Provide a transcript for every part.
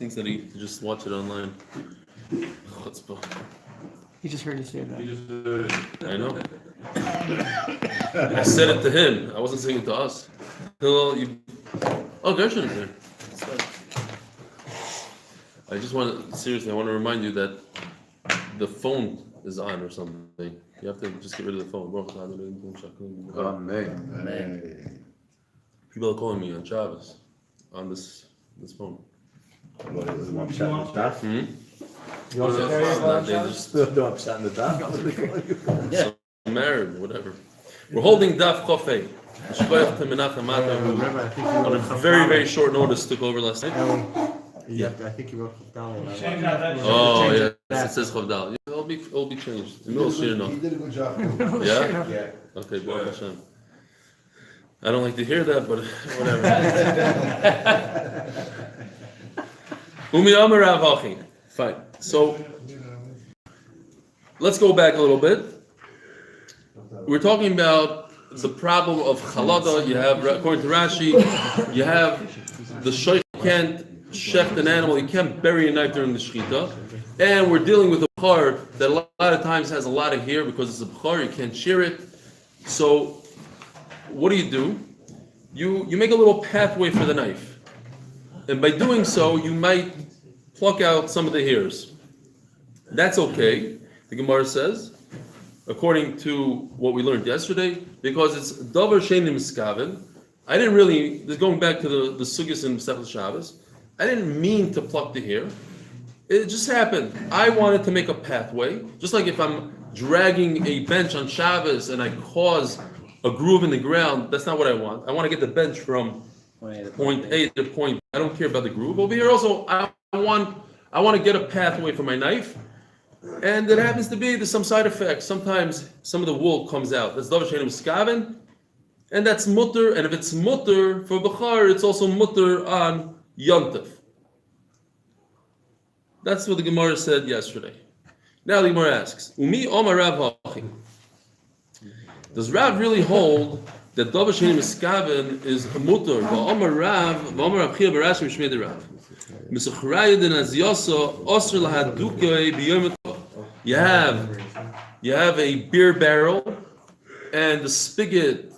thinks that he just watch it online. He just heard you say that. I know. I said it to him. I wasn't saying it to us. Oh, Gershon is there. I just want to, seriously, I want to remind you that the phone is on or something. You have to just get rid of the phone. Amen. People are calling me on Shabbos on this phone. What is it? Daf? You want to carry it on Shabbos? No, I'm sat in the daf. I'm married, whatever. We're holding Daf Chofei. Shkoyach to Menachem Mata, who on a very, very short notice took over last night. Yeah, I think you wrote it down. Oh, yeah. It says Chavdal. It'll be changed. In the middle of Shir, no. He did a good job. Yeah? Yeah. Okay, Baruch Hashem. I don't like to hear that, but whatever. Umi Amar Rav Hachi. Fine. So, let's go back a little bit. We're talking about the problem of chalada. You have, according to Rashi, you have the shoych can't shecht an animal, you can't bury a knife during the shechita, and we're dealing with a bechor that a lot of times has a lot of hair because it's a bechor, you can't shear it. So, what do? You make a little pathway for the knife, and by doing so, you might pluck out some of the hairs. That's okay, the Gemara says, according to what we learned yesterday, because it's davar shenim skaven. I didn't really, going back to the sugyas in Masechtas Shabbos, I didn't mean to pluck the hair. It just happened. I wanted to make a pathway, just like if I'm dragging a bench on Shabbos and I cause a groove in the ground, that's not what I want. I want to get the bench from point A to point B. I don't care about the groove. Over here also, I want to get a pathway for my knife. And it happens to be there's some side effects. Sometimes some of the wool comes out. That's davar shenim skaven, and that's mutter. And if it's mutter for bechor, it's also mutter on yontif. That's what the Gemara said yesterday. Now the Gemara asks, Umi Omar Rav Hachi. Does Rav really hold that davar shenim skaven is mutter? Omar Rav, Omar Rav Chia barashi mishmei Rav. You have a beer barrel and the spigot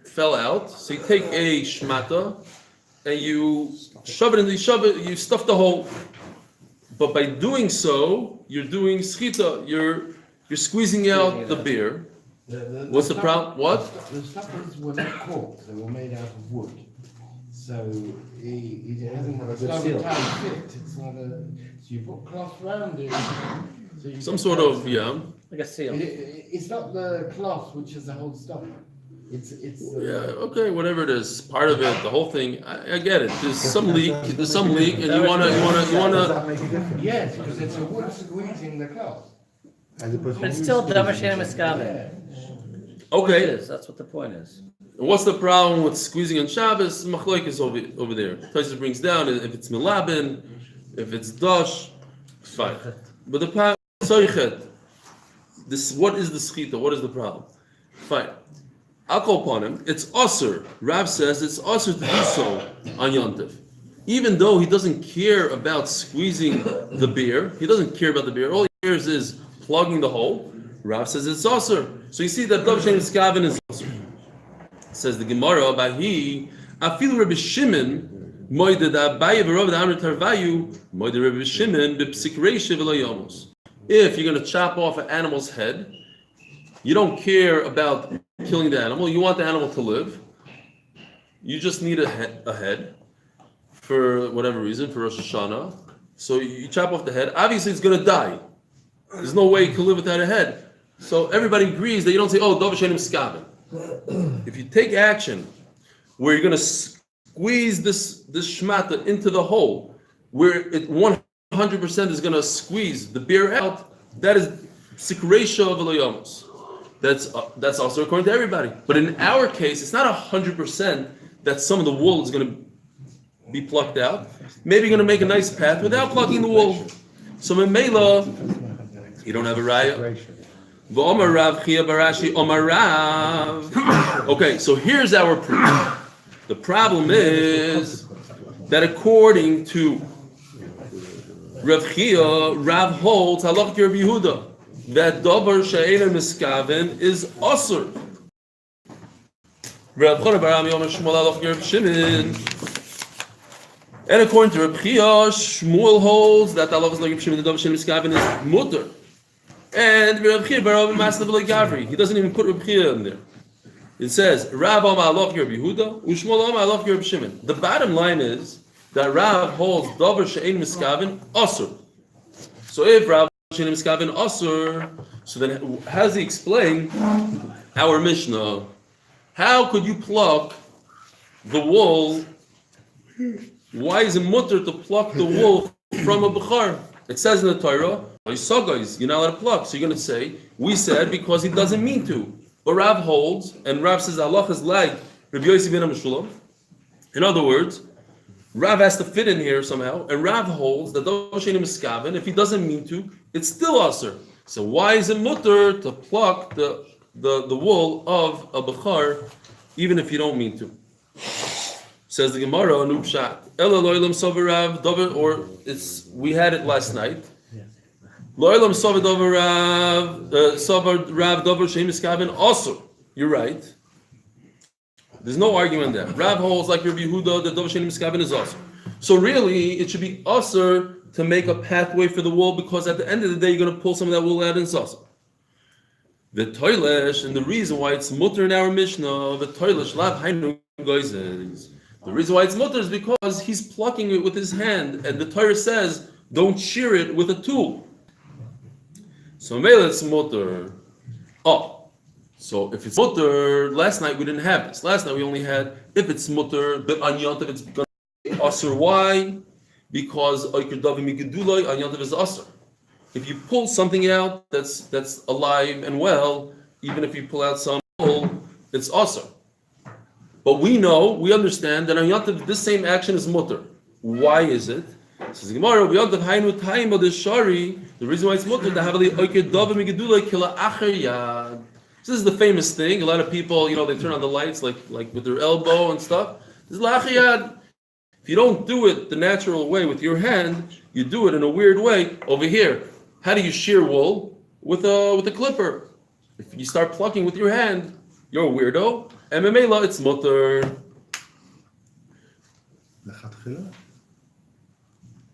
fell out. So you take a shmata and you you stuff the hole. But by doing so, you're doing schita, you're squeezing out the beer. What's the problem? What? The stoppers were not corked, they were made out of wood. So it hasn't got a tight fit. It's not a. So you put cloth around it. So Some sort of, Like a seal. It's not the cloth which is the whole stopper. It's okay, whatever it is, part of it, the whole thing. I get it. There's some leak, and you wanna. Yes, because it's a wood squeezing the cloth. But it's still davar shenim skaven. Okay. It is. That's what the point is. What's the problem with squeezing on Shabbos? Machlok is over there. Tosfos brings down if it's milabin, if it's dash, fine. But the problem, what is the schita? What is the problem? Fine. I'll call upon him. It's usur. Rav says it's usur to do so on Yontif. Even though he doesn't care about squeezing the beer, he doesn't care about the beer. All he cares is plugging the hole. Rav says it's usur. So you see that davar shenim skaven is usur. Says the Gemara, Abahi, Afilu Rabbi Shimon, Moide da Abaye v'Rav da Amr Tarvayu, Moide Rabbi Shimon, b'psik reisha v'lo yomos. If you're going to chop off an animal's head, you don't care about killing the animal. You want the animal to live. You just need a head for whatever reason, for Rosh Hashanah. So you chop off the head. Obviously, it's going to die. There's no way you can live without a head. So everybody agrees that you don't say, oh, davar shenim skaven. If you take action where you're going to squeeze this shmata into the hole, where it 100% is going to squeeze the beer out, that is sikresha of v'lo. That's also according to everybody. But in our case, it's not 100% that some of the wool is going to be plucked out. Maybe you're going to make a nice path without plucking the wool. So memela, you don't have a raya. V'omar Rav Chia barashi Omar Rav. Okay, so here's our proof. The problem is that according to Rav Chia, Rav holds halach Rav Yehuda that davar she'ena miskaven is asur. Rav Chana bar Ami Omer Shmuel halach Rav Shimon. And according to Rav Chia, Shmuel holds that halach is like Rav Shimon, the davar she'ena miskaven is mutter. And Rav Chia bar Ami Maslav like Gavri. He doesn't even put Rav Chia in there. It says Rav Omer halach Rav Yehuda, Ushmuel Omer halach Rav Shimon. The bottom line is that Rav holds davar she'ena miskaven asur. So if Rav she'ena miskaven asur, so then how does he explain our Mishnah? How could you pluck the wool? Why is it mutter to pluck the wool from a bechor? It says in the Torah, you're not allowed to pluck. So you're going to say, we said because he doesn't mean to. But Rav holds, and Rav says Allah is like Rabbi Yossi ben Meshulam. In other words, Rav has to fit in here somehow, and Rav holds that davar she'ena miskaven, if he doesn't mean to, it's still asur. So why is it mutter to pluck the wool of a bechor, even if you don't mean to? Says the Gemara, Nubshat. Ela lo'ilam sover Rav davar, or it's we had it last night. Lo'ilam sover davar Rav sover Rav davar she'ena miskaven asur. You're right. There's no argument there. Rav holds like Rabbi Yehuda that davar she'ena miskaven is asur. So really, it should be asur to make a pathway for the wool, because at the end of the day, you're going to pull some of that wool out and asur. The toilesh, and the reason why it's mutter in our Mishnah, the toilesh lav hainu goizes. The reason why it's mutter is because he's plucking it with his hand, and the Torah says don't shear it with a tool. So maybe it's mutter. Oh. So if it's mutter, last night we didn't have this. Last night we only had if it's mutter, but on yontav it's going to be asur. Why? Because oiker davim igeduloi on yontav is asur. If you pull something out that's alive and well, even if you pull out some wool, it's asur. But we understand that on yontav this same action is mutter. Why is it? Says Gemara, the reason why it's mutter, this is the famous thing. A lot of people, they turn on the lights like with their elbow and stuff. This is la'achayad. If you don't do it the natural way with your hand, you do it in a weird way. Over here, how do you shear wool? With a clipper. If you start plucking with your hand, you're a weirdo. And memela, it's mutter.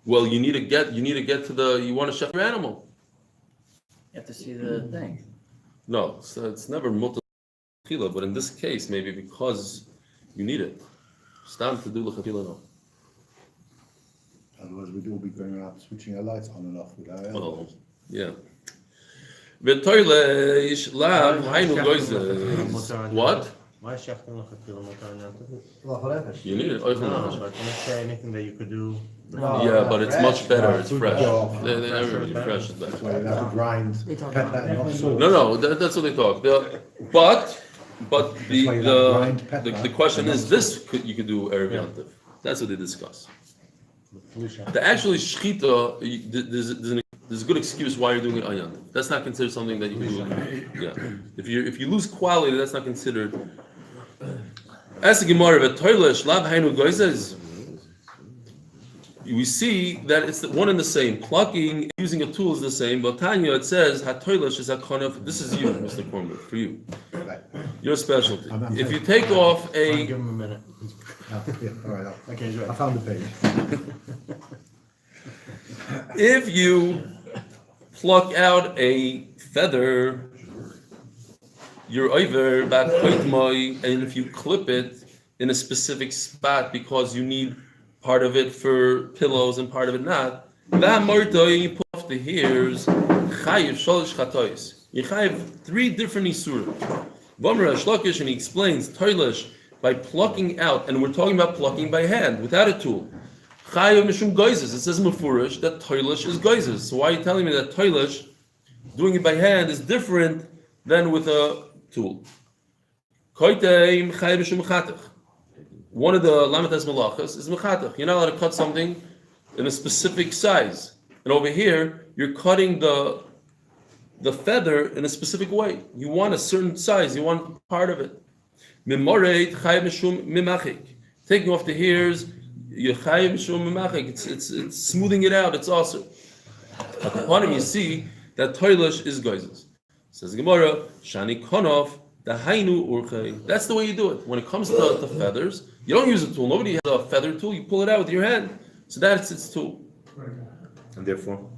Well, you need to get to you want to chef your animal. You have to see the thing. No, so it's never mutter, but in this case, maybe because you need it. Stand to do l'chafila, no. Otherwise, we'd all be going around switching our lights on and off with our elbows. Yeah. V'toileish lav hainu goizes. What? Why is shafting l'chafila mutar now? You need it. No, but can I say anything that you could do? Yeah, but it's much better. It's fresh. Yeah. Everybody fresh is better. That's why you have to grind, pet that off salt. No, that's what they talk. But the question is this: you could do erev yontif. That's what they discuss. The actually shchita, there's a good excuse why you're doing it on yontif. That's not considered something that you can do. Yeah, if you lose quality, that's not considered. As the Gemara, v'toilesh lav hainu goizes. We see that it's one and the same. Plucking, using a tool is the same. But Tanya, it says, "Hatoilish is a kind of." This is you, Mr. Kornberg, for you. Your specialty. If you take off a, Give him a minute. All right, I found the page. if you pluck out a feather, you're over back and if you clip it in a specific spot because you need part of it for pillows and part of it not. That marta you pull off the hairs. Chayiv shalish chatois. You chayiv 3 different isurim. V'amar Shlokish, and he explains toilish by plucking out, and we're talking about plucking by hand without a tool. Chayiv mishum goizes. It says mufurish that toilish is goizes. So why are you telling me that toilish, doing it by hand, is different than with a tool? Koiteim chayiv mishum chatach. One of the lamatas malachas is mechatach. You're not allowed to cut something in a specific size. And over here, you're cutting the feather in a specific way. You want a certain size. You want part of it. Taking off the hairs It's smoothing it out. It's also. Upon him, you see that toilish is goizes. Says the Gemara, Shani Konov, the Hainu Urchei. That's the way you do it. When it comes to feathers, you don't use a tool. Nobody has a feather tool. You pull it out with your hand. So that's its tool. And therefore,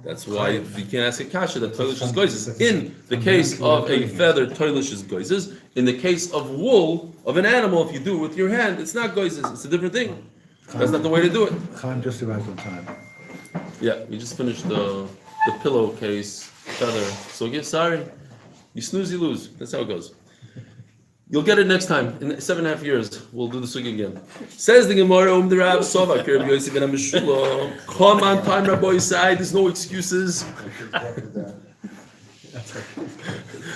that's why you can't ask a kasha that toilish is goizes. In the case of a feather, toilish is goizes. In the case of wool of an animal, if you do it with your hand, it's not goizes. It's a different thing. That's not the way to do it. Chaim just arrived on time. Yeah, we just finished the pillowcase feather. So sorry, you snooze, you lose. That's how it goes. You'll get it next time. In 7.5 years, we'll do the sugi again. Says the Gemara, the Rav Sova, come on time, Rabbi side. There's no excuses. I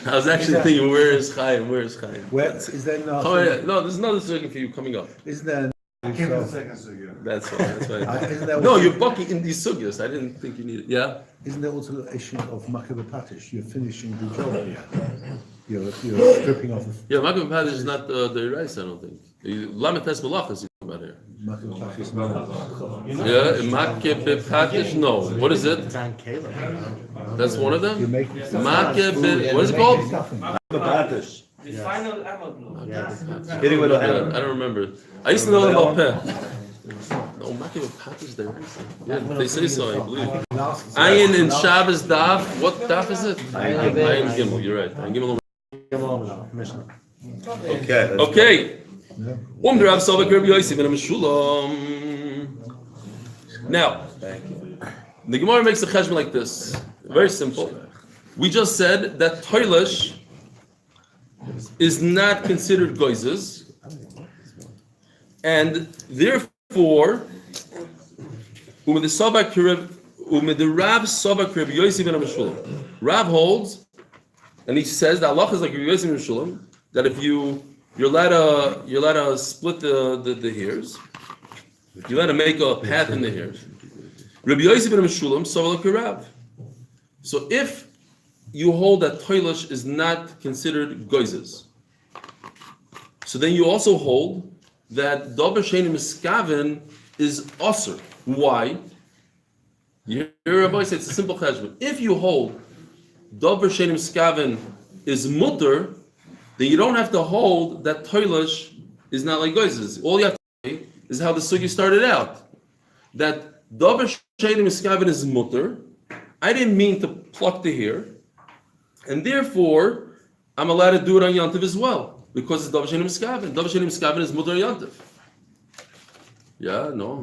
was actually thinking, where is Chaim? Where is Chaim? Where is there not? Oh, yeah. No, there's another sugi for you coming up. Isn't there? That's why. Isn't there No, also- you're bucking in these sugyas. I didn't think you needed. Yeah. Isn't there also the issue of makabapatish? You're finishing the job here. You're stripping off Yeah, Makam Padish is not the rice, I don't think. Lamites Malachas you talk about here. makabapatish. Yeah, Makam Padish, no. What is it? Dan Caleb. That's one of You're them? making stuff. Makam, what is it called? Makabapatish. The final Amaglo. Yeah, I don't remember. I used to know about Peh. No, Makam Padish, they're rice. Yeah, they say so, I believe. Ayin in Shabbos Daf, what Daf is it? Ayin Gimel, you're right. Ayin Gimel. Mishnah. Okay. The Rav Sova Rabbi Yosef ben Meshulam. Now, the Gemara makes a cheshbon like this. Very simple. We just said that toilish is not considered goizes, and therefore, the Rav Sova Rabbi Yosef ben Meshulam. Rav holds. And he says that Allah is like Rabbi Yosef ben Shulam, that if you're allowed to split the hairs, you're allowed to make a path in the hairs. Rabbi Yosef ben Shulam saw like a Rav. So if you hold that toilish is not considered goizes, so then you also hold that davar she'eino miskaven is osur. Why? You hear Rabbi say it's a simple cheshbon. If you hold davar she'eino miskaven is mutter, then you don't have to hold that toilish is not like goizes. All you have to say is how the sugi started out. That davar she'eino miskaven is mutter. I didn't mean to pluck the hair, and therefore I'm allowed to do it on Yantiv as well because it's davar she'eino miskaven. Davar she'eino miskaven is mutter on Yantiv. Yeah, no.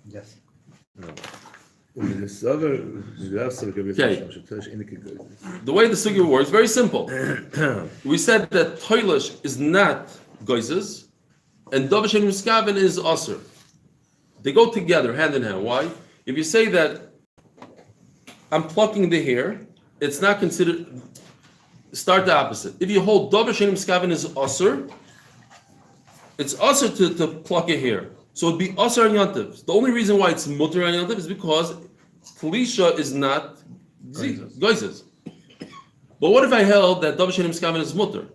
Yes. Okay. The way the sugya works, very simple. We said that toilish is not goizes, and davar she'eino miskaven is aser. They go together, hand in hand. Why? If you say that I'm plucking the hair, it's not considered. Start the opposite. If you hold davar she'eino miskaven is aser, it's aser to pluck a hair. So it'd be aser on yantiv. The only reason why it's mutter on yantiv is because talisha is not goizes. But what if I held that davar she'eino miskaven is mutter?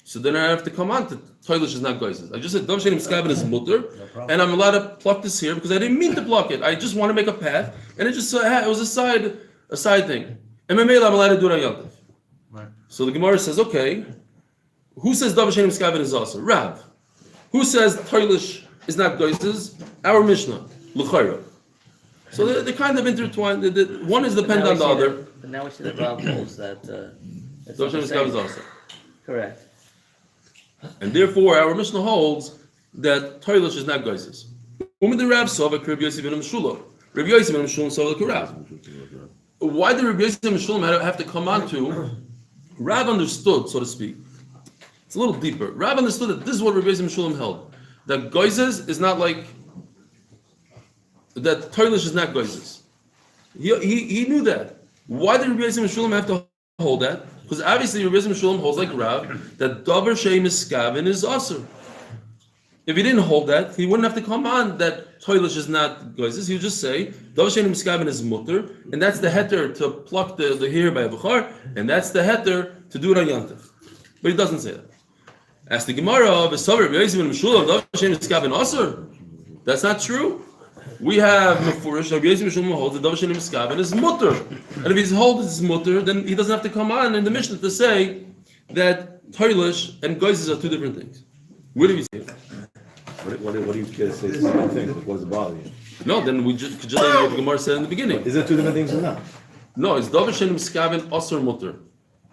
So then I have to come on to toilish is not goizes. I just said davar she'eino miskaven is mutter, and I'm allowed to pluck this hair because I didn't mean to pluck it. I just want to make a path, and it was a side thing. And I'm allowed to do it on yantiv. Right. So the Gemara says, okay, who says davar she'eino miskaven is also Rav? Who says toilish is not goizes? Our Mishnah, l'chayra. So they're kind of intertwined. One is dependent on the other. But now we see that Rav holds that it's Davar not the she'eino miskaven same. is also. Correct. And therefore, our Mishnah holds that toilish is not goizes. Whom the Rav saw, Rabbi Yosef ben Meshulam. Rabbi Yosef ben Meshulam saw the Rav. Why did Rabbi Yosef ben Meshulam have to come on to? Rav understood, so to speak. It's a little deeper. Rav understood that this is what Rabbi Yosef ben Meshulam held. That goizes is not like that. Toilish is not goizes. He knew that. Why did Rabbi Yosef ben Meshulam have to hold that? Because obviously Rabbi Yosef ben Meshulam holds like Rav that davar she'eino miskaven is aser. If he didn't hold that, he wouldn't have to come on that toilish is not goizes. He would just say davar she'eino miskaven is mutter, and that's the heter to pluck the hair by a bechor, and that's the heter to do it on yantiv. But he doesn't say that. Ask the Gemara, that's not true. We have Mefurish, Rabbi Yosef Mishulma holds the Davar Shenim Miskaven is mutter. And if he's holds it's mutter, then he doesn't have to come on in the Mishnah to say that Toilish and Geizes are two different things. Where do we say it? What do you care to say two different things? What does it bother you? No, then we just say what the Gemara said in the beginning. Is it two different things or not? No, it's Davar Shenim Miskaven Asur mutter.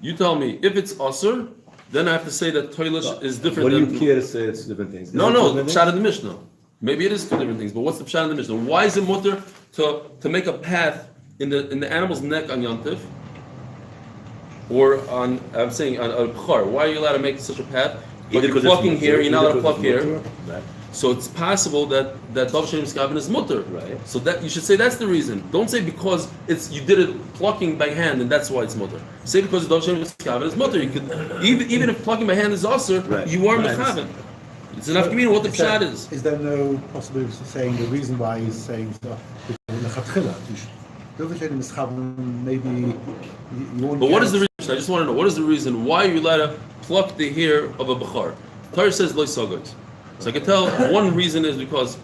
You tell me, if it's Asur, then I have to say that Toilish is different What do than... you care to say it's different things? No, Pshat in the Mishnah. Maybe it is two different things, but what's the Pshat in the Mishnah? Why is it mutter to make a path in the animal's neck on Yantif? Or on, I'm saying on a Bechor. Why are you allowed to make such a path? But you're plucking here, you're not allowed to pluck here. Right. So it's possible that Davar Shenim Miskaven is mutter. Right. So that you should say that's the reason. Don't say because you did it plucking by hand and that's why it's mutter. Say because Davar Shenim Miskaven is mutter. You could even if plucking by hand is also, Right. you are Right. Mechaven. It's enough to mean what the Pshat is. Is there no possibility of saying the reason why he's saying stuff? Maybe you want. But what is the reason? I just want to know what is the reason why you let to pluck the hair of a Bechor? Torah says Lo Sagois. So I can tell one reason is because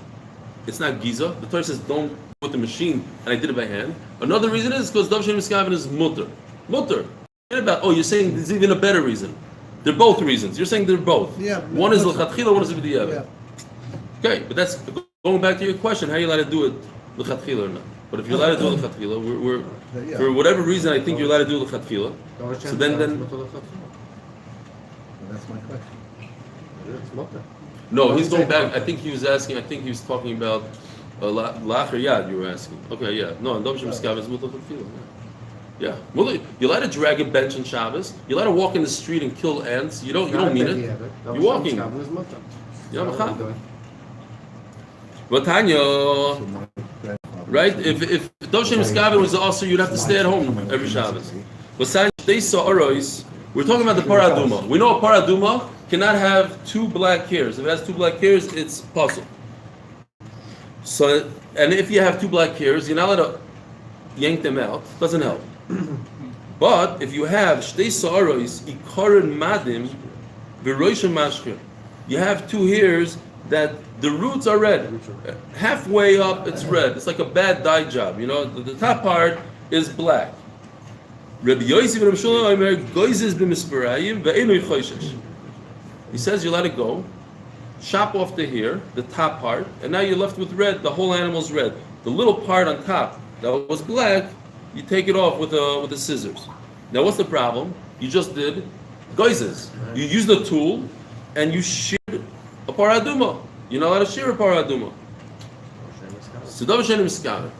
it's not Giza. The Torah says don't put the machine, and I did it by hand. Another reason is because Davar Shenim Miskaven is mutter. Mutter. You're saying there's even a better reason. They're both reasons. You're saying they're both. Yeah. One is l'chatchila, one is b'diavad. Yeah. Okay, but that's going back to your question. How are you allowed to do it l'chatchila or not? But if you're allowed to do it l'chatchila, we're for whatever reason I think you're allowed to do l'chatchila. So then That's my question. no, he's going back. I think he was asking. I think he was talking about lacher yad. You were asking. Okay, yeah. No, and Davar Shenim Miskaven is mutter l'chatchila. Yeah, well, you're allowed to drag a bench on Shabbos. You're allowed to walk in the street and kill ants. You don't mean it. You're walking. Yeah, Mechaven. But Tanya, right? If Davar Shenim Miskaven was also, you'd have to stay at home every Shabbos. But since they saw Arois, we're talking about the paraduma. We know a paraduma cannot have two black hairs. If it has two black hairs, it's puzzle. So, and if you have two black hairs, you're not allowed to yank them out. Doesn't help. But if you have shtei sa'aros ikaron madim v'roishim mashkin, you have two hairs that the roots are red. Halfway up, it's red. It's like a bad dye job. You know, the top part is black. Rabbi Yosef and Rabbi Shmuel Omer goizes b'misparayim ve'enoi choishesh. He says you let it go, chop off the hair, the top part, and now you're left with red. The whole animal's red. The little part on top that was black, you take it off with the scissors. Now what's the problem? You just did goizes. You used the tool and you sheared a paraduma. You're not allowed to shear a paraduma. So Davar Shenim Miskaven.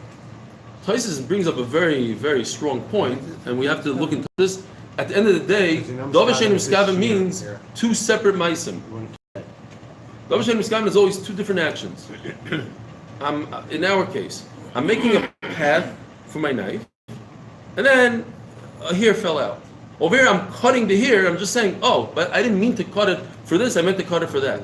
Taisus brings up a very, very strong point, and we have to look into this. At the end of the day, Davar Shenim Miskaven means two separate maisim. Davar Shenim Miskaven is always two different actions. In our case, I'm making a path for my knife, and then a hair fell out. Over here, I'm cutting the hair. I'm just saying, oh, but I didn't mean to cut it for this. I meant to cut it for that.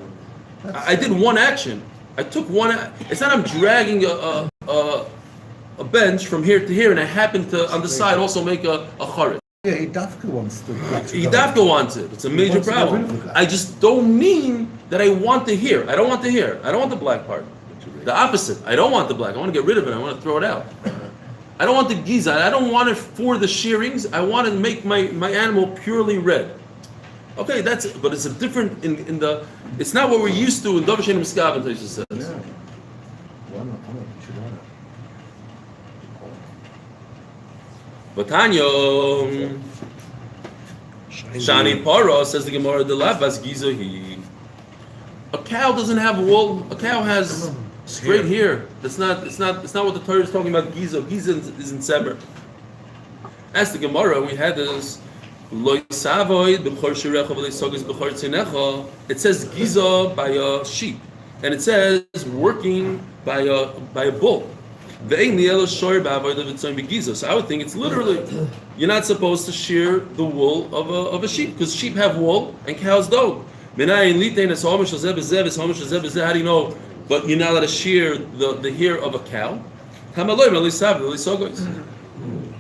I did one action. I took one. It's not I'm dragging a bench from here to here, and I happen to on the side also make a charet. Yeah, Idafka wants the black. Idafka wants it. It's a major problem. I just don't mean that I want the hair. I don't want the hair. I don't want the black part. The opposite. I don't want the black. I want to get rid of it. I want to throw it out. I don't want the giza. I don't want it for the shearings. I want to make my animal purely red. Okay, that's it. But it's a different in the. It's not what we're used to in Davar Shenim Miskaven. Taisus says. Yeah. Batanya Shani Para says the Gemara the Lavas Gizahi. A cow doesn't have wool. A cow has straight hair. It's not what the Torah is talking about. Giza is in Seber. As the Gemara, we had this. It says Giza by a sheep, and it says working by a bull. So I would think it's literally you're not supposed to shear the wool of a sheep because sheep have wool and cows don't. How do you know? But you're not allowed to shear the hair of a cow.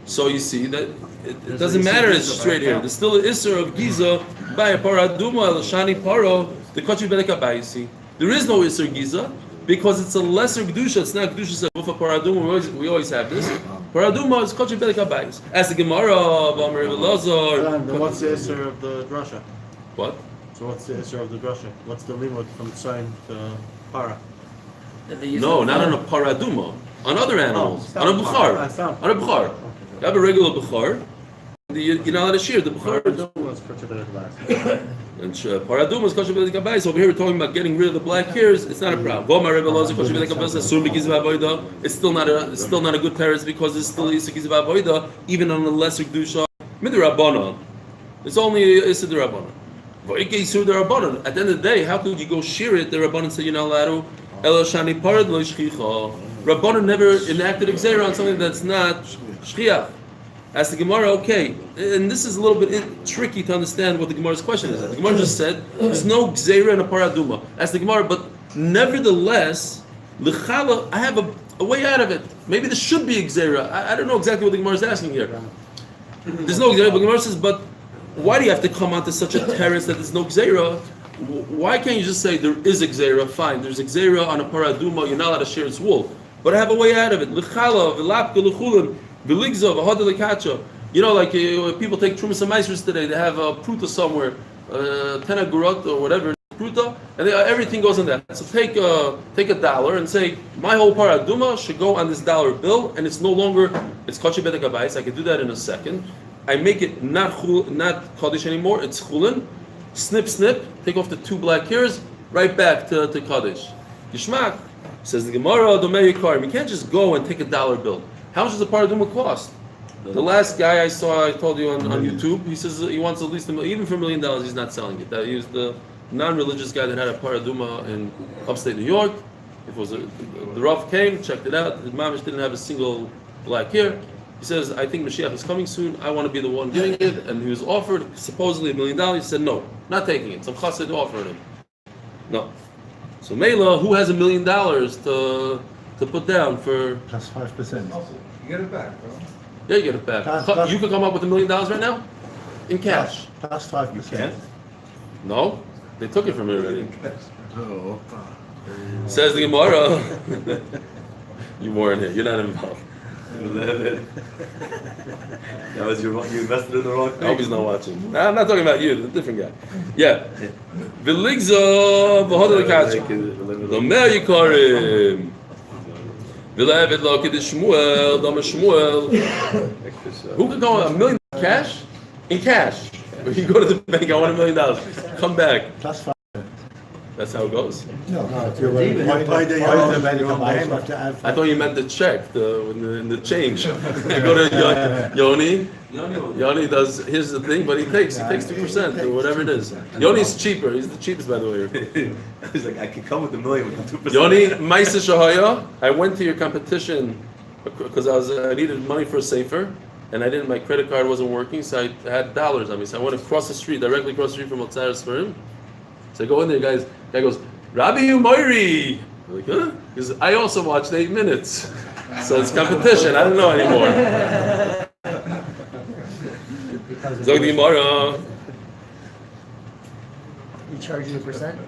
So you see that it doesn't matter. It's straight here. There's still an isser of giza by a paraduma l'shani paro the kachri belekabayisi. There is no isser giza because it's a lesser kedusha. It's not kedusha of a paraduma. We always have this. Paraduma is kachri belekabayis. As the Gemara of Amar Elazar. Then what's the Isser of the drasha? What? So what's the Isser of the drasha? What's the limit from Tzayin to Para? No, not on a paraduma. On other animals. On a bukhar. On a bukhar. You have a regular bukhar. You're not allowed to shear the bukhar. Was contributed last. And paraduma is kosher b'lekabayis. So over here we're talking about getting rid of the black hairs. It's not a problem. It's still not a good teretz because it's still isuk avoida even on the lesser kedusha midrabanan. It's only isuk derabanan. At the end of the day, how could you go shear it? The rabbanan said you're not allowed to. Elashani parad lo shchicha. Rabbanan never enacted gzeira on something that's not shchiach. As the Gemara, okay, and this is a little bit tricky to understand what the Gemara's question is. The Gemara just said there's no gzeira in a paraduma. As the Gemara, but nevertheless, l'chala, I have a way out of it. Maybe there should be a gzeira. I don't know exactly what the Gemara is asking here. There's no gzeira, but the Gemara says, but why do you have to come onto such a terrace that there's no gzeira? Why can't you just say there is a gzeira? Fine, there's a gzeira on a paraduma. You're not allowed to share its wool, but I have a way out of it. L'chala, v'lapka, l'chulim. You know, like people take Trumas and Meisers today. They have a pruta somewhere, tena gurot or whatever pruta, and everything goes in that. So take a dollar and say my whole paraduma should go on this dollar bill, and it's no longer it's kachi bedekabais. I can do that in a second. I make it not kaddish anymore. It's chulin. Snip, take off the 2 black hairs, right back to kaddish. Yishmak says the Gemara domei yikarim. You can't just go and take a dollar bill. How much does a paraduma cost? The last guy I saw, I told you on YouTube, he says he wants at least even for $1 million, he's not selling it. He was the non-religious guy that had a paraduma in upstate New York. It was the Rav came, checked it out. The mamish didn't have a single black hair. He says, I think Mashiach is coming soon. I want to be the one giving it. And he was offered supposedly $1 million. He said, no, not taking it. Some chassid offered him. No. So Mela, who has $1 million to put down for Plus 5%. You get it back, bro. Yeah, you get it back. You could come up with $1 million right now, in cash. Plus 5%. No, they took it from me already. Oh. Says the Gemara. You weren't here. You're not involved. That was you invested in the wrong I thing. hope he's not watching. Nah, I'm not talking about you. The different guy. Yeah. V'ligza v'hodel kacha. L'mer yikarim. V'levet lo k'dish Shmuel. Dama Shmuel. Who could go $1 million cash? In cash. You go to the bank. I want $1 million. Come back. Plus 5%. That's how it goes. No, if you're why the medical bias, you have to add I thought you meant the check, the change. You go to Yoni. Yoni does. Here's the thing, but he takes 2% or whatever it is. Yoni's cheaper. He's the cheapest, by the way. He's like, I can come with $1 million with the 2%. Yoni, Maisa Shahaya. I went to your competition because I needed money for a safer, and my credit card wasn't working, so I had dollars on me. So I went across the street, directly across the street from Otzaris for him. So I go in there, guys. Guy goes, Rabbi Umayri. I'm like, huh? Because I also watched 8 minutes. So it's competition. I don't know anymore. Zog the Gemara. You charge you a percent?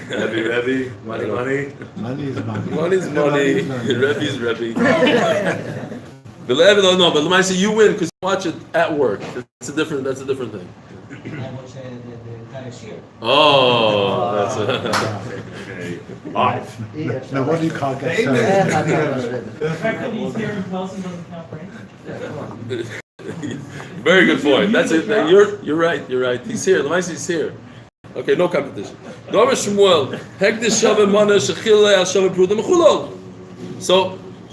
Rebbe, money. money is money. Money's money. Rebbe's Rebbe. But let me say you win because you watch it at work. That's a different thing. Oh, that's Live. No wonder you can't get so. The fact that he's here in Pelson doesn't count for anything. Very good point. That's it. You're right. He's here. He's here. Okay, no competition. So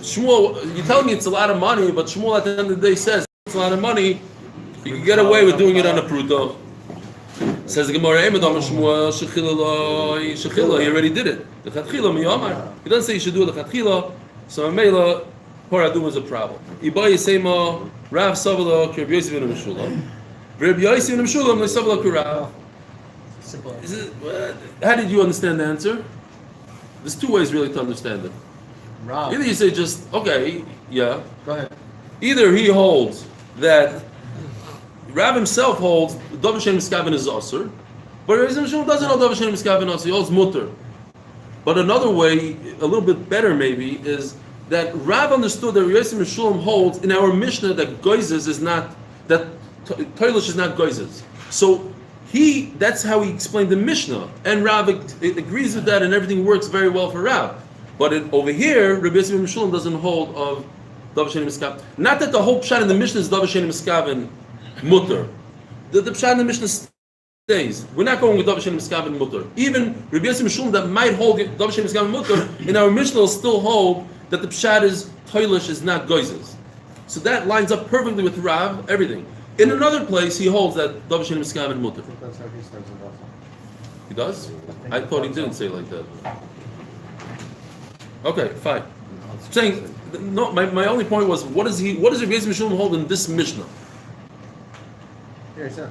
Shmuel, you're telling me it's a lot of money, but Shmuel at the end of the day says it's a lot of money. You can get away with doing it on a pruta. Says the Gemara, he already did it. He doesn't say you should do it lechatchila, so Mela, paraduma is a problem. Iba Yisema, Rav Savla, Rabbi Yosef and Meshulam. Rabbi Yosef and Meshulam, they Savla Kurav. How did you understand the answer? There's 2 ways really to understand it. Either you say just, okay, yeah. Go ahead. Either he holds that Rav himself holds Davar Shein Miskaven is Asur, but Rabbi Yosef doesn't hold Davar Shein Miskaven Asur, he holds Mutter. But another way, a little bit better maybe, is that Rav understood that Rabbi Yosef Mishulam holds in our Mishnah that Goizes is not, that Toilish is not Goizes. So that's how he explained the Mishnah, and Rav agrees with that, and everything works very well for Rav. But over here, Rabbi Yosef Mishulam doesn't hold of Davar Shein Miskaven. Not that the whole pshat in the Mishnah is Davar Shein Miskaven Mutter. The pshat in the Mishnah stays. We're not going with Davar Shein Miskaven Mutter. Even Rabbi Yosef Mishulam that might hold Davar Shein Miskaven Mutter, in our Mishnah will still hold that the pshat is Toilish is not Goizes. So that lines up perfectly with Rav, everything. In another place, he holds that Davar Shein Miskaven Mutter. That's how he starts it also. He does? I thought he didn't say like that. Okay, fine. Saying no. My only point was, what does Rabbi Yosef Mishulam hold in this Mishnah? Here he said.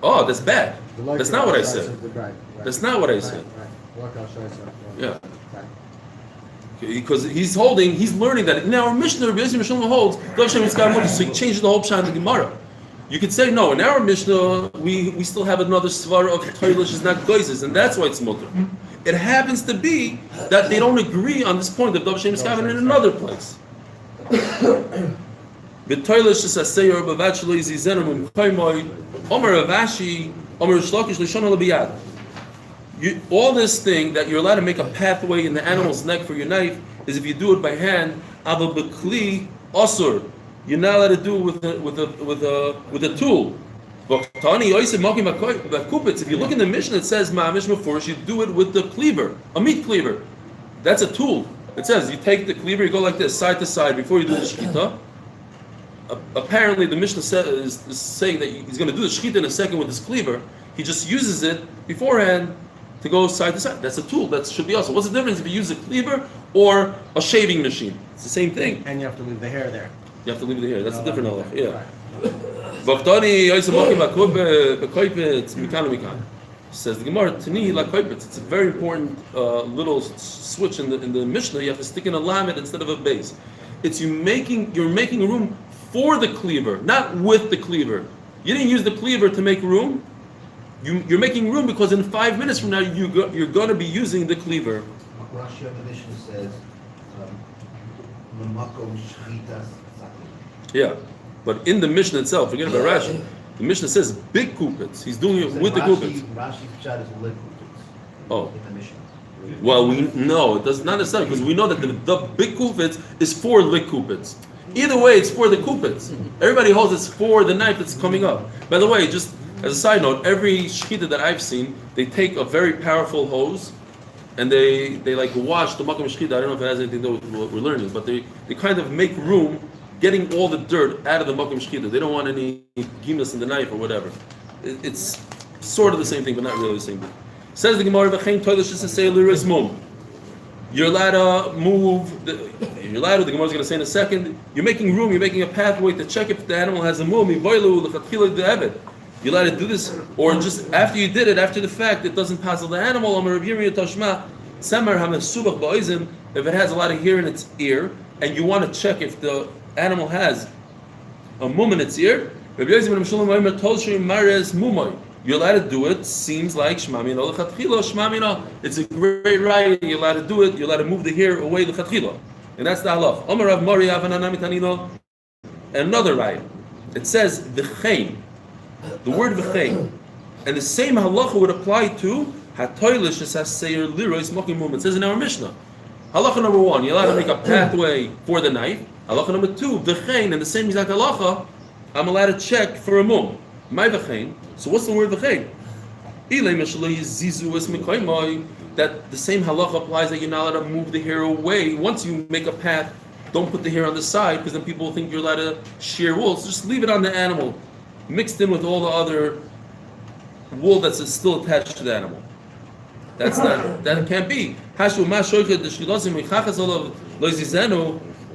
Oh, that's bad. That's not what I said. That's not what I said. Yeah. Because he's learning that in our Mishnah, Rabbi Yosef Mishulam holds Davar Shein Miskaven Mutter, so he changed the whole pshat in the Gemara. You could say no. In our Mishnah, we still have another svara of Toilish is not Goizes, and that's why it's Mutter. It happens to be that they don't agree on this point of Davar Shein Miskaven in another place. B'Toilish is aseyor b'vachlo izizenu m'koymoy Omer Avashi Omer Shlokish Lishon L'biyad. All this thing that you're allowed to make a pathway in the animal's neck for your knife is if you do it by hand. Aval b'kli osur. You're not allowed to do it with a tool. If you look in the Mishnah, it says ma'amish mefurish. You do it with the cleaver, a meat cleaver. That's a tool. It says you take the cleaver, you go like this, side to side, before you do the shechita. Apparently, the Mishnah is saying that he's going to do the shechita in a second with his cleaver. He just uses it beforehand to go side to side. That's a tool. That should be also. What's the difference if you use a cleaver or a shaving machine? It's the same thing. And you have to leave the hair there. You have to leave it here. That's a different halach. Yeah. Says the Gemara, Tani la koipetz. It's a very important little switch in the Mishnah. You have to stick in a lamed instead of a base. It's you're making room for the cleaver, not with the cleaver. You didn't use the cleaver to make room. You're making room because in 5 minutes from now you're going to be using the cleaver. Rashi on the Mishnah says, "Mamakom shchitas." Yeah, but in the Mishnah itself, forget about Rashi. The Mishnah says big kupitz. He's doing it with the kupitz. Rashi's pshat is lit kupitz. Oh. In the Mishnah. Well, it does not necessarily, because we know that the big kupitz is for lit kupitz. Either way, it's for the kupitz. Everybody holds it's for the knife that's coming up. By the way, just as a side note, every shechita that I've seen, they take a very powerful hose and they like wash the makam shechita. I don't know if it has anything to do with what we're learning, but they kind of make room, getting all the dirt out of the makam shechita. They don't want any gimus in the knife or whatever. It's sort of the same thing, but not really the same thing. Says the Gemara, "V'chein toilish is to say liris mum." You're allowed to move. The Gemara is going to say in a second. You're making room. You're making a pathway to check if the animal has a mum. You're allowed to do this, or just after you did it, after the fact, it doesn't pass the animal. If it has a lot of hair in its ear, and you want to check if the animal has a mum in its ear, you're allowed to do it. Seems like shmamina lechatchila. Shmamina. It's a great right. You're allowed to do it. You're allowed to move the hair away lechatchila, and that's the halach. Omer Rav Mari Avanana Mitanino. Another right. It says v'chein. The word v'chein, and the same halacha would apply to hatoilish es haseir lirois mokim mum. It says in our Mishnah. Halacha number 1, you're allowed to make a pathway for the knife. Halacha number 2, v'chein, and the same exact halacha, I'm allowed to check for a mum. My v'chein. So what's the word v'chein? Eli meshalei zizu es mikoymai. That the same halacha applies that you're not allowed to move the hair away. Once you make a path, don't put the hair on the side because then people will think you're allowed to shear wool. So just leave it on the animal, mixed in with all the other wool that's still attached to the animal. That can't be.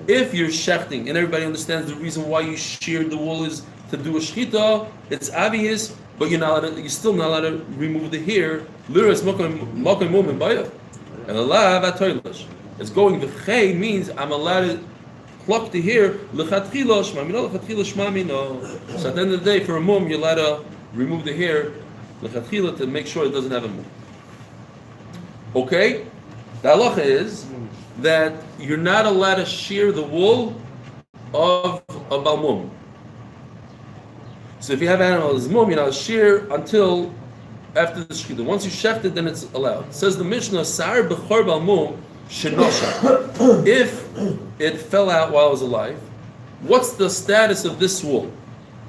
If you're shechting, and everybody understands the reason why you sheared the wool is to do a shechita, it's obvious, but you're still not allowed to remove the hair. Liras mokim mum and bayah, and Allah v'atoilish. It's going v'chei means I'm allowed to pluck the hair l'chatchila shmamino l'chatchila shmamino. So at the end of the day, for a mum, you're allowed to remove the hair l'chatchila to make sure it doesn't have a mum. Okay, the halacha is that you're not allowed to shear the wool of a balmum. So if you have an animal as mum, you're not allowed to shear until after the shechita. Once you shecht it, then it's allowed. It says the Mishnah, Sar b'chor balmum shenosha. If it fell out while it was alive, what's the status of this wool?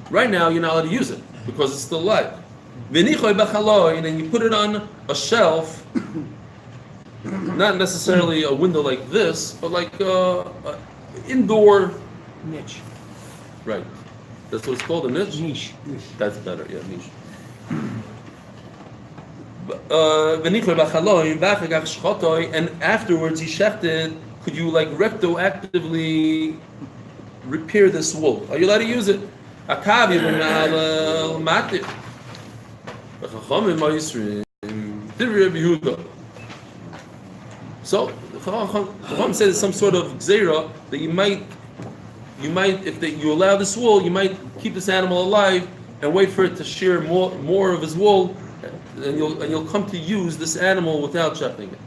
Right now, you're not allowed to use it because it's still alive. V'nichoy b'chaloi, and then you put it on a shelf, not necessarily a window like this, but like a indoor Niche. Right. That's what it's called, a niche? Niche. That's better, yeah, niche. And afterwards he shechted, could you like retroactively repair this wool? Are you allowed to use it? So Chacham said it's some sort of gzeira that you might, if you allow this wool, you might keep this animal alive and wait for it to shear more of his wool, and you'll come to use this animal without shechting it.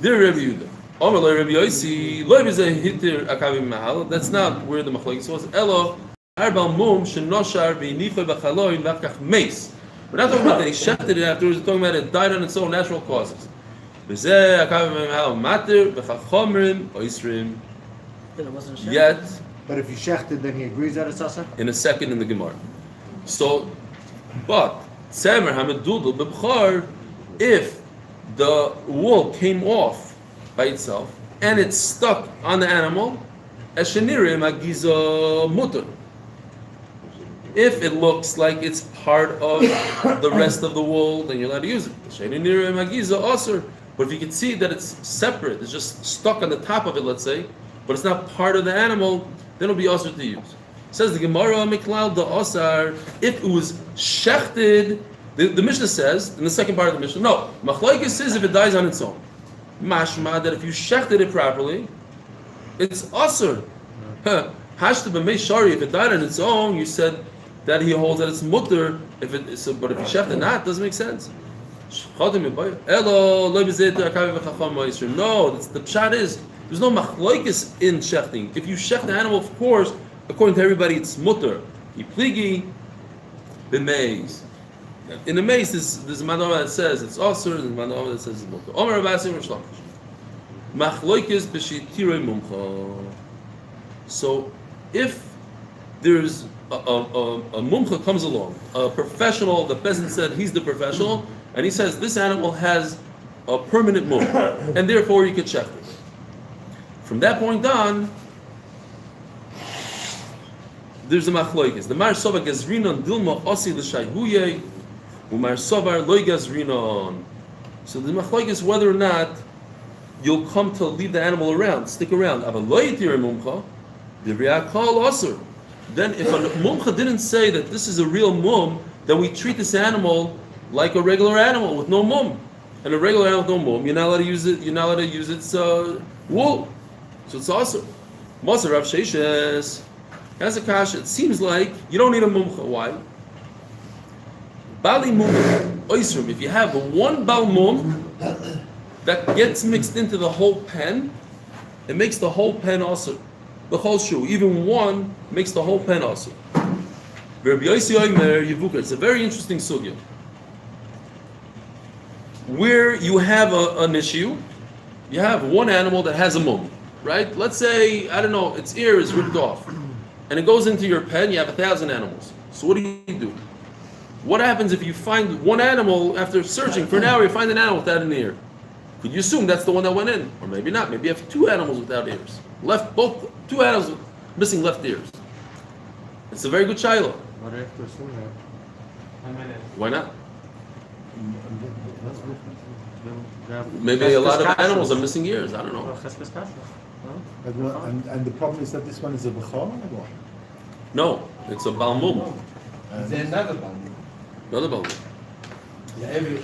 Dear Rabbi Yehuda, Omer lo Rabbi Yosi, lo b'zeh hitir akavim mahal. That's not where the machlokes was. Elo arbal mum shenoshar v'nichoy b'chaloin v'akach meis. We're not talking about that he shechted it afterwards. We're talking about it died on its own natural causes. B'zeh akavim mahal matir v'chachomrim oisrim. It wasn't shecht. Yet, But if you shechted, then he agrees that it's asa? in a second in the Gemara. So, but Samer Hamedudel B'Bchar, if the wool came off by itself and it's stuck on the animal, Eshenirim Agiza Mutter. If it looks like it's part of the rest of the wool, then you're allowed to use it. Eshenirim Agiza Aser. But if you can see that it's separate, it's just stuck on the top of it, let's say, but it's not part of the animal, then it'll be also to use. Says the Gemara, Miklal the Osar, if it was shechted, the Mishnah says, in the second part of the Mishnah, no, Machlokes says if it dies on its own. Mashma, that if you shechted it properly, it's Osar. Hashta b'mei shari, if it died on its own, you said that he holds that it's mutter, but if you shechted not, it doesn't make sense. No, the pshat is, there's no machlokes in shechting. If you shecht the animal, of course, according to everybody, it's mutter. Yipligi, b'meis. In the mace, there's a manoma that says it's osur, there's a manoma that says it's mutter. Omer Rabbasim Rishlakish. Machlokes b'shitirei mumcha. So, if there's a mumcha comes along, a professional, the peasant said he's the professional, and he says this animal has a permanent mumcha, and therefore you could shecht it. From that point on, there's a machlokes. The Mar Sova Gazrinon Dilma Osi L'Shayhuye, Umar Sovar Loy Gazrinon. So the machlokes whether or not you'll come to leave the animal around, stick around. Ava Loy Yitir Mumcha, the Riakal Osir. Then if a mumcha didn't say that this is a real mum, then we treat this animal like a regular animal with no mum. And a regular animal with no mum, you're not allowed to use it. You're not allowed to use its wool. So it's awesome. Moser Rav Sheishes has a kasha. It seems like you don't need a mumcha. Why? Bali mum oisrum. If you have one bal mum that gets mixed into the whole pen, it makes the whole pen also. The whole shoe, even one, makes the whole pen also. It's a very interesting sugya. Where you have an issue, you have one animal that has a mum, right? Let's say, I don't know, its ear is ripped off, and it goes into your pen, you have 1,000 animals. So what do? What happens if you find one animal, after searching for an hour, you find an animal without an ear? Could you assume that's the one that went in? Or maybe not. Maybe you have 2 animals without ears. Both 2 animals missing left ears. It's a very good shiloh. Why do you have to assume that? Why not? Then Maybe a lot of animals are missing ears. I don't know. And the problem is that this one is a Bechor or what? No, it's a balmum. Is there another one? Another balmum. Yeah, every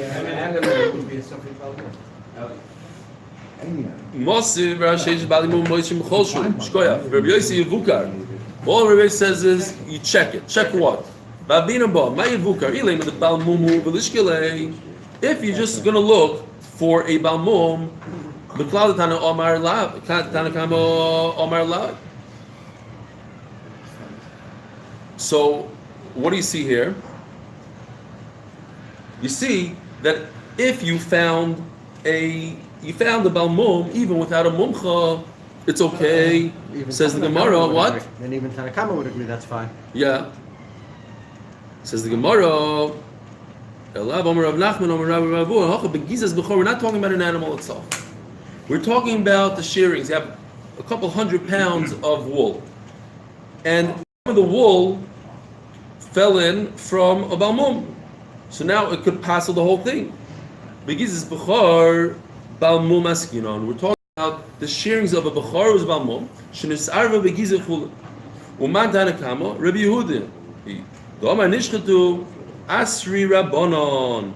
animal would be a something about Mosiv Rashish Balimum Moishim Cholshu Shkoya. Rabbi Yossi Yevukar. All Rabbi says is you check it. Check what? Babina Ba Ma Yevukar Ilay with the Balmumu Velishkele. If you're just gonna look for a Balmum, the Cloud Tana Omar La Tanakamo Omar La. So what do you see here? You see that if you found a Balmum even without a Mumcha, it's okay. Even Says the Tanakama Gemara, would what? agree. Then even Tanakama would agree that's fine. Yeah. Says the Gemara, Elav Omer Rav Nachman Omer Rav Ravu, Hacha Begizas Bechor. We're not talking about an animal itself. We're talking about the shearings. You have a couple 100 pounds of wool. And some of the wool fell in from a Balmum. So now it could passel the whole thing. Begizas Bechor Balmum Askinon. We're talking about the shearings of a Bechor was Balmum. Shenisarva Begizah Chul. Uman Tanakama, Rabbi Yehuda. Doma Nishchatu Asri Rabbanon.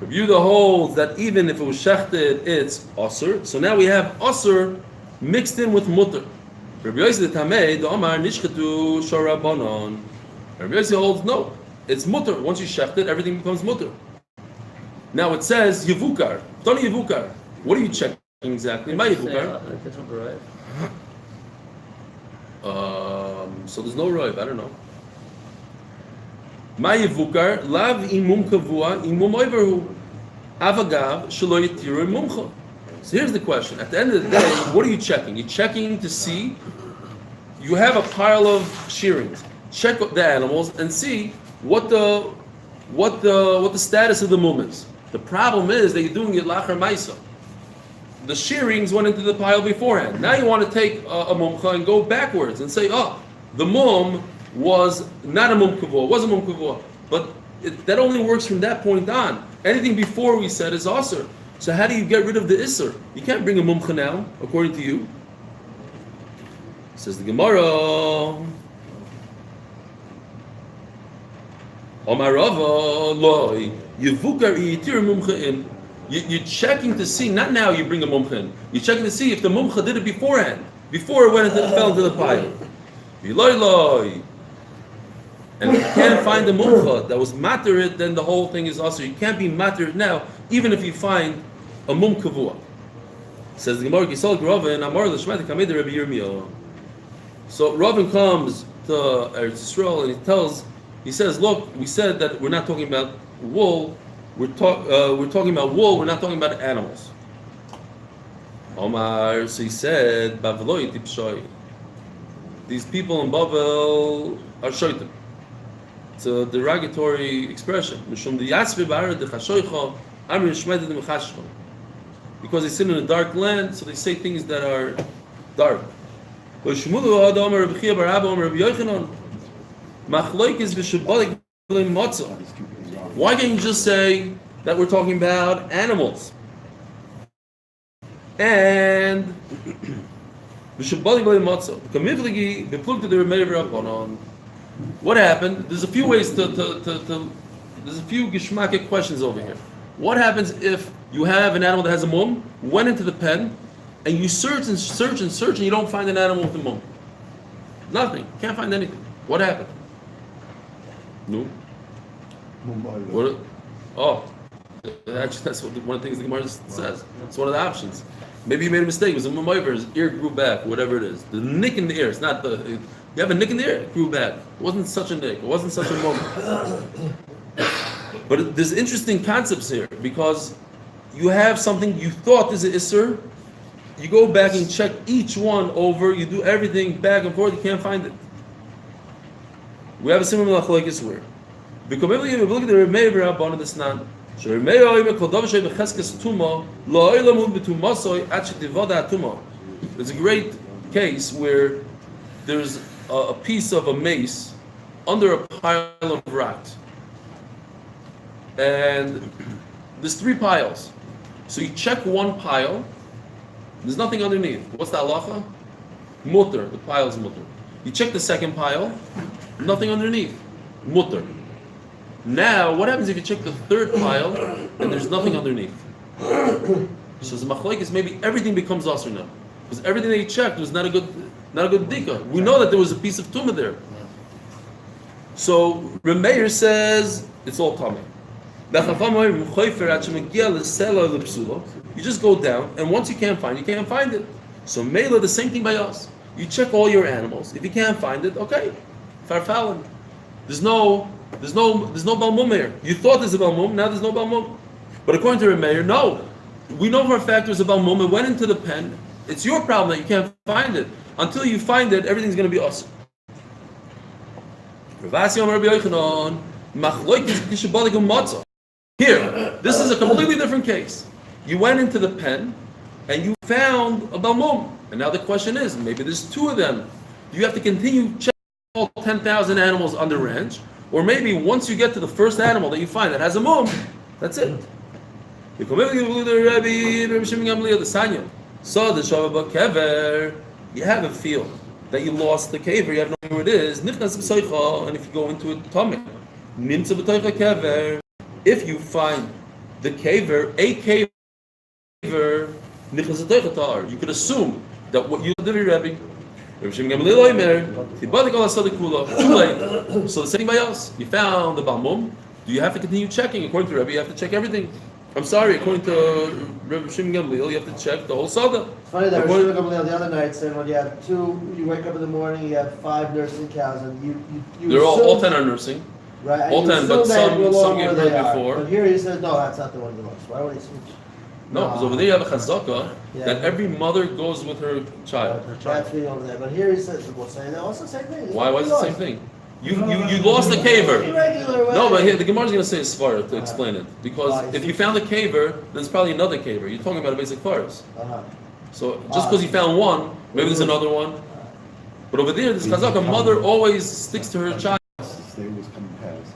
Rabbi Yehuda holds that even if it was shechted, it's osur. So now we have osur mixed in with mutter. Rabbi Yossi the Tamei, Doma Nishchatu Shorabbanon. Rabbi Yossi holds no, it's mutter. Once you shecht it, everything becomes mutter. Now it says Yevukar. Tony Yevukar. What are you checking exactly? My Yevukar. So there's no roiv. I don't know. My Yevukar lav imum kavua imum oiverhu avagav shelo yitiru imumcha. So here's the question. At the end of the day, what are you checking? You're checking to see. You have a pile of shearings. Check the animals and see what the status of the mum is. The problem is that you're doing it lachar maisa. The shearings went into the pile beforehand. Now you want to take a mumcha and go backwards and say, oh, the mum was not a mum kavua, was a mum kavua. But that only works from that point on. Anything before we said is asur. So how do you get rid of the isser? You can't bring a mumcha now, according to you. Says the Gemara. Omar Rava loy yevukar yitir mumcha in. You're checking to see, not now you bring a mumcha in. You're checking to see if the mumcha did it beforehand, before it fell into the pile. Loy. And if you can't find the mumcha that was materit, then the whole thing is also. You can't be materit now, even if you find a mum kavua. Says the Gemara, Gisal Raven, Amar l'shmata kamei de Rabbi Yirmiyah. So Raven comes to Eretz Yisrael and he says, look, we said that we're not talking about wool. We're talking about wool. We're not talking about animals. Omar, so he said, Bavloi tipshoy. These people in Bavel are shoitim. It's a derogatory expression. Because they sit in a dark land, so they say things that are dark. Why can't you just say that we're talking about animals? And what happened? There's a few ways there's a few geshmakic questions over here. What happens if you have an animal that has a mum, went into the pen, and you search and search and search and you don't find an animal with a mum? Nothing. Can't find anything. What happened? No. What? Oh, actually, that's one of the things the Gemara says. It's one of the options. Maybe you made a mistake. It was a mumayver. His ear grew back. Whatever it is, the nick in the ear. It's not the. You have a nick in the ear. It grew back. It wasn't such a nick. It wasn't such a moment. But there's interesting concepts here because you have something you thought is an isser. You go back and check each one over. You do everything back and forth. You can't find it. We have a similar machlokes where. Because maybe we look at the Remei Rabban in this nan. There's a great case where there's a piece of a mace under a pile of rocks. And there's 3 piles. So you check one pile, there's nothing underneath. What's the halacha? Mutter, the pile is mutter. You check the second pile, nothing underneath. Mutter. Now, what happens if you check the third pile and there's nothing underneath? So the machlokes, maybe everything becomes asur now, because everything they checked was not a good dika. We know that there was a piece of tumah there. So Remeir says it's all tumah. You just go down, and once you can't find it. So Mela, the same thing by us. You check all your animals. If you can't find it, okay, farfalin. There's no balmum here. You thought there's a balmum, now there's no balmum. But according to Remeir, no. We know for a fact there's a balmum. It went into the pen. It's your problem that you can't find it. Until you find it, everything's going to be awesome. Here, this is a completely different case. You went into the pen and you found a balmum. And now the question is, maybe there's two of them. Do you have to continue checking all 10,000 animals on the ranch? Or maybe once you get to the first animal that you find that has a mum, that's it. You have a field that you lost the caver, you have no idea where it is. And if you go into it, if you find the caver, a caver, you could assume that what you did, Rebbe. Too late. So the same by us. You found the balmum. Do you have to continue checking? According to Rebbe, you have to check everything. I'm sorry, according to Rebbe Shimon Gamliel, you have to check the whole sada. It's funny that Rebbe Shimon Gamliel the other night said when you have you wake up in the morning, you have 5 nursing cows, and you They're all 10 are nursing. Right, and all 10, but some get birth before. But here he says, no, that's not the one he wants. Why would he switch? No, because over there you have a chazaka that every mother goes with her child. That's the over there. But here he says, we'll say that also same thing. Why is it the same thing? You lost the caver. No, but here the Gemara is going to say a svara to explain it. Because if you found a caver, then it's probably another caver. You're talking about a basic forest. So just because you found one, maybe there's another one. But over there, this chazaka mother always sticks to her child. They always come in pairs.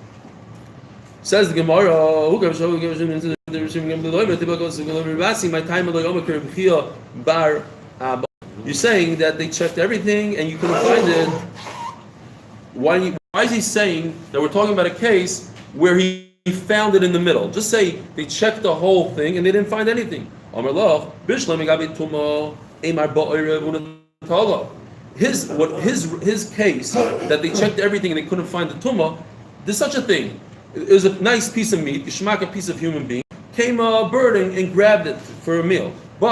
Says the Gemara, you're saying that they checked everything and you couldn't find it. Why is he saying that we're talking about a case where he found it in the middle? Just say they checked the whole thing and they didn't find anything. His case that they checked everything and they couldn't find the tumah, there's such a thing. It was a nice piece of meat, a piece of human being, came a bird and grabbed it for a meal. You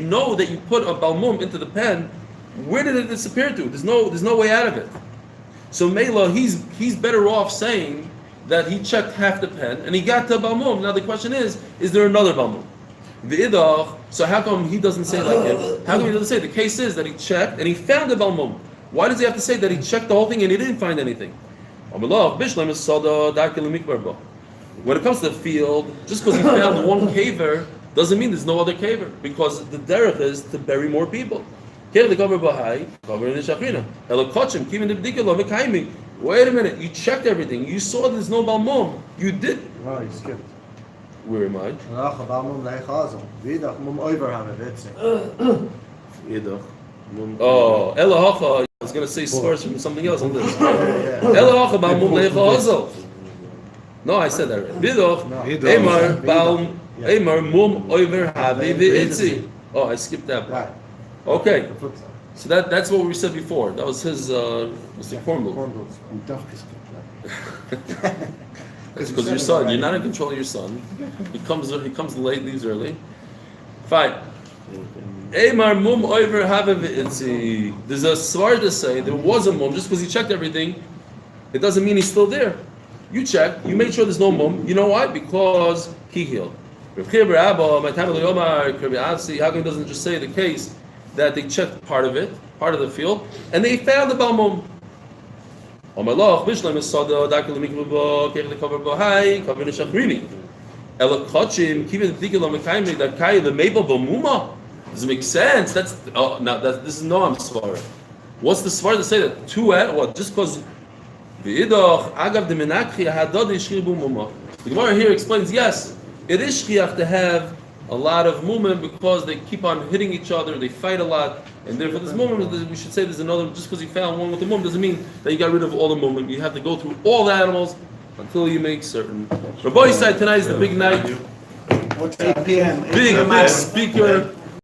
know that you put a balmum into the pen. Where did it disappear to? There's no way out of it. So Mela, he's better off saying that he checked half the pen and he got to balmum. Now the question is there another balmum? So how come he doesn't say like him? How come he doesn't say the case is that he checked and he found the balmum? Why does he have to say that he checked the whole thing and he didn't find anything? When it comes to the field, just because he found one caver doesn't mean there's no other caver, because the derech is to bury more people. Wait a minute, you checked everything. You saw there's no balmum. You did. No, you skipped. Where am I? Oh, Elahacha. I was going to say source from something else on this. Elahacha balmum leichazel. No, I said that right. Vidoch, Emar balm, Emar mum over have itzi. Oh, I skipped that part. Okay. So that's what we said before. That was his Mr. Kornblum. Because your son, you're not in control of your son. He comes late, leaves early. Fine. Eimar mum over have itzi. There's a svar to say there was a mum. Just because he checked everything, it doesn't mean he's still there. You checked, you made sure there's no mum. You know why? Because he healed. How come he doesn't just say the case that they checked part of it, part of the field, and they found the balmum? Does it make sense? This is no I'm svara. What's the svara to say that two at what? Just because the Gemara here explains, yes, it is shchiach to have a lot of movement because they keep on hitting each other, they fight a lot, and therefore this movement, we should say there's another, just because you found one with the movement doesn't mean that you got rid of all the movement. You have to go through all the animals until you make certain. Rabbi said tonight is the big night. Watch out. 8 p.m. 8 Big p.m. speaker.